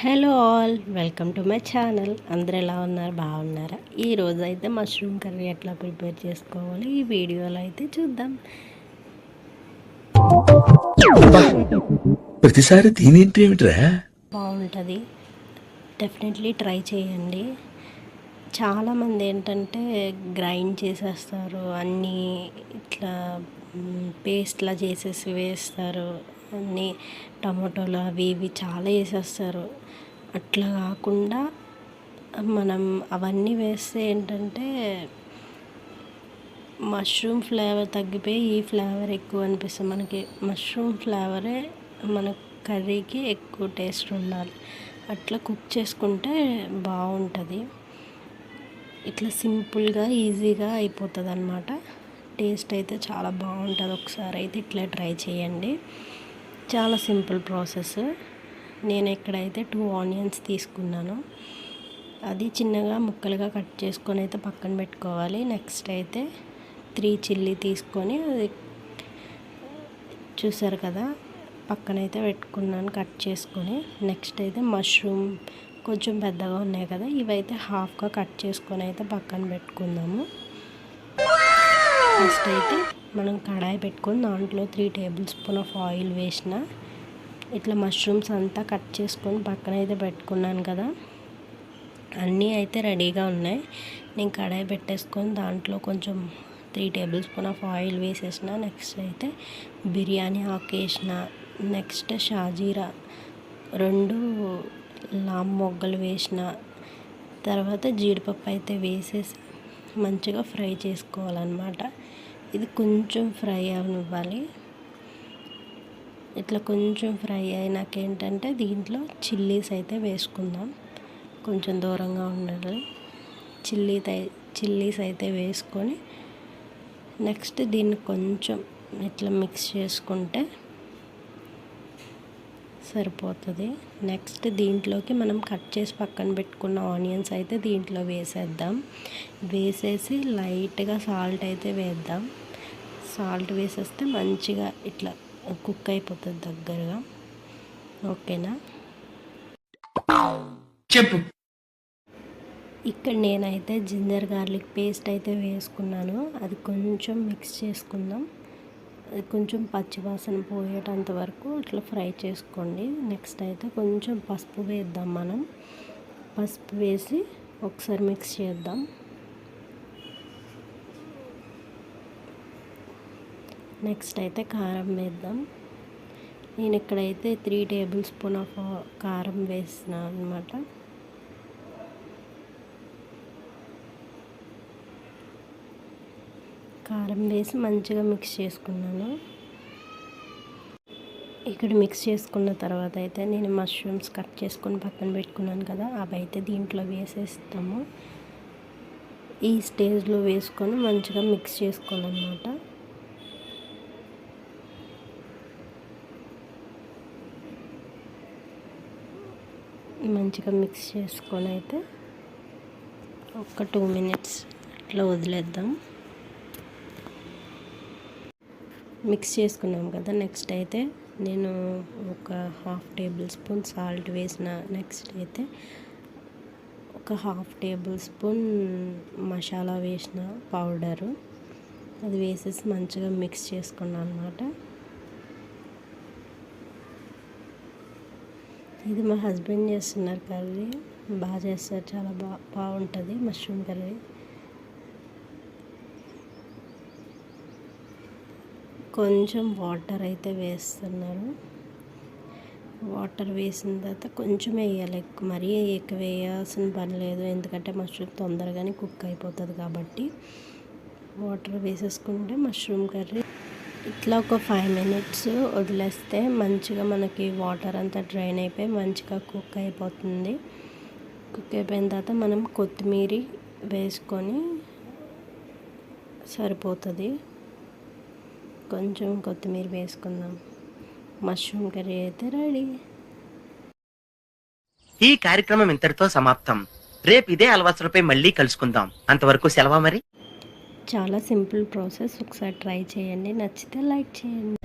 Hello all, welcome to my channel. అందరు ఎలా ఉన్నారు? బాగున్నారా? ఈరోజు అయితే మష్రూమ్ కర్రీ ఎట్లా ప్రిపేర్ చేసుకోవాలి ఈ వీడియోలో అయితే చూద్దాం. ప్రతిసారి దీనేంటి ఏమిట్రా? బాగుంటుంది, డెఫినెట్లీ ట్రై చేయండి. చాలామంది ఏంటంటే గ్రైండ్ చేసేస్తారు, అన్నీ ఇట్లా పేస్ట్లా చేసేసి వేస్తారు, అన్నీ టమాటోలు అవి ఇవి చాలా వేసేస్తారు. అట్లా కాకుండా మనం అవన్నీ వేస్తే ఏంటంటే మష్రూమ్ ఫ్లేవర్ తగ్గిపోయి ఈ ఫ్లేవర్ ఎక్కువ అనిపిస్తుంది. మనకి మష్రూమ్ ఫ్లేవరే మన కర్రీకి ఎక్కువ టేస్ట్ ఉండాలి. అట్లా కుక్ చేసుకుంటే బాగుంటుంది. ఇట్లా సింపుల్గా ఈజీగా అయిపోతుంది అన్నమాట. టేస్ట్ అయితే చాలా బాగుంటుంది. ఒకసారి అయితే ఇట్లా ట్రై చేయండి. చాలా సింపుల్ ప్రాసెస్. నేను ఇక్కడైతే 2 ఆనియన్స్ తీసుకున్నాను. అది చిన్నగా ముక్కలుగా కట్ చేసుకొని అయితే పక్కన పెట్టుకోవాలి. నెక్స్ట్ అయితే 3 చిల్లీ తీసుకొని అది చూసారు కదా, పక్కనైతే పెట్టుకున్నాను కట్ చేసుకొని. నెక్స్ట్ అయితే మష్రూమ్ కొంచెం పెద్దగా ఉన్నాయి కదా, ఇవైతే హాఫ్గా కట్ చేసుకొని అయితే పక్కన పెట్టుకుందాము. ఫస్ట్ అయితే మనం కడాయి పెట్టుకొని దాంట్లో 3 టేబుల్ స్పూన్ ఆఫ్ ఆయిల్ వేసిన ఇట్లా మష్రూమ్స్ అంతా కట్ చేసుకొని పక్కన అయితే పెట్టుకున్నాను కదా, అన్నీ అయితే రెడీగా ఉన్నాయి. నేను కడాయి పెట్టేసుకొని దాంట్లో కొంచెం 3 టేబుల్ స్పూన్ ఆఫ్ ఆయిల్ వేసేసిన. నెక్స్ట్ అయితే బిర్యానీ ఆకు వేసిన. నెక్స్ట్ షాజీరా 2 లామ్ మొగ్గలు వేసిన. తర్వాత జీడిపప్పు అయితే వేసేసి మంచిగా ఫ్రై చేసుకోవాలన్నమాట. ఇది కొంచెం ఫ్రై అవ్వాలి. ఇట్లా కొంచెం ఫ్రై అయినాక ఏంటంటే దీంట్లో చిల్లీస్ అయితే వేసుకుందాం. కొంచెం దూరంగా ఉండాలి. చిల్లీస్ అయితే వేసుకొని నెక్స్ట్ దీన్ని కొంచెం ఇట్లా మిక్స్ చేసుకుంటే సరిపోతుంది. నెక్స్ట్ దీంట్లోకి మనం కట్ చేసి పక్కన పెట్టుకున్న ఆనియన్స్ అయితే దీంట్లో వేసేద్దాం. వేసేసి లైట్గా సాల్ట్ అయితే వేద్దాం. సాల్ట్ వేసేస్తే మంచిగా ఇట్లా కుక్ అయిపోతుంది దగ్గరగా. ఓకేనా? చెప్పు. ఇక్కడ నేనైతే జింజర్ గార్లిక్ పేస్ట్ అయితే వేసుకున్నాను. అది కొంచెం మిక్స్ చేసుకుందాం. అది కొంచెం పచ్చివాసన పోయేటంత వరకు ఇట్లా ఫ్రై చేసుకోండి. నెక్స్ట్ అయితే కొంచెం పసుపు వేద్దాం. మనం పసుపు వేసి ఒకసారి మిక్స్ చేద్దాం. నెక్స్ట్ అయితే కారం వేద్దాం. నేను ఇక్కడైతే 3 టేబుల్ స్పూన్ ఆఫ్ కారం వేస్తున్నాను అన్నమాట. కారం వేసి మంచిగా మిక్స్ చేసుకున్నాను. ఇక్కడ మిక్స్ చేసుకున్న తర్వాత అయితే నేను మష్రూమ్స్ కట్ చేసుకొని పక్కన పెట్టుకున్నాను కదా, అవి అయితే దీంట్లో వేసేస్తాము. ఈ స్టేజ్లో వేసుకొని మంచిగా మిక్స్ చేసుకోవాలన్నమాట. మంచిగా మిక్స్ చేసుకొని అయితే ఒక 2 మినిట్స్ అట్లా వదిలేద్దాం. మిక్స్ చేసుకున్నాం కదా. నెక్స్ట్ అయితే నేను ఒక 1/2 టేబుల్ స్పూన్ సాల్ట్ వేసిన. నెక్స్ట్ అయితే ఒక 1/2 టేబుల్ స్పూన్ మసాలా వేసిన పౌడరు. అది వేసేసి మంచిగా మిక్స్ చేసుకున్నాను అన్నమాట. ఇది మా హస్బెండ్ చేస్తున్నారు కర్రీ. బాగా చేస్తారు, చాలా బాగుంటుంది మష్రూమ్ కర్రీ. కొంచెం వాటర్ అయితే వేస్తున్నారు. వాటర్ వేసిన తర్వాత కొంచెం వేయాలి, మరీ ఎక్కువ వేయాల్సిన పని లేదు. ఎందుకంటే మష్రూమ్ తొందరగానే కుక్ అయిపోతుంది కాబట్టి వాటర్ వేసేసుకుంటే మష్రూమ్ కర్రీ ఇట్లా ఒక 5 మినిట్స్ వదిలేస్తే మంచిగా మనకి వాటర్ అంతా డ్రైన్ అయిపోయి మంచిగా కుక్ అయిపోతుంది. కుక్ అయిపోయిన తర్వాత మనం కొత్తిమీర వేసుకొని సరిపోతుంది. కొంచెం కొత్తిమీర వేసుకుందాం. మష్రూమ్ కర్రీ అయితే రెడీ. ఈ కార్యక్రమం ఇంతటితో సమాప్తం. రేపు ఇదే అలవాట్లపై మళ్ళీ కలుసుకుందాం. అంతవరకు సెలవా మరి. చాలా సింపుల్ ప్రాసెస్. ఒకసారి ట్రై చేయండి. నచ్చితే లైక్ చేయండి.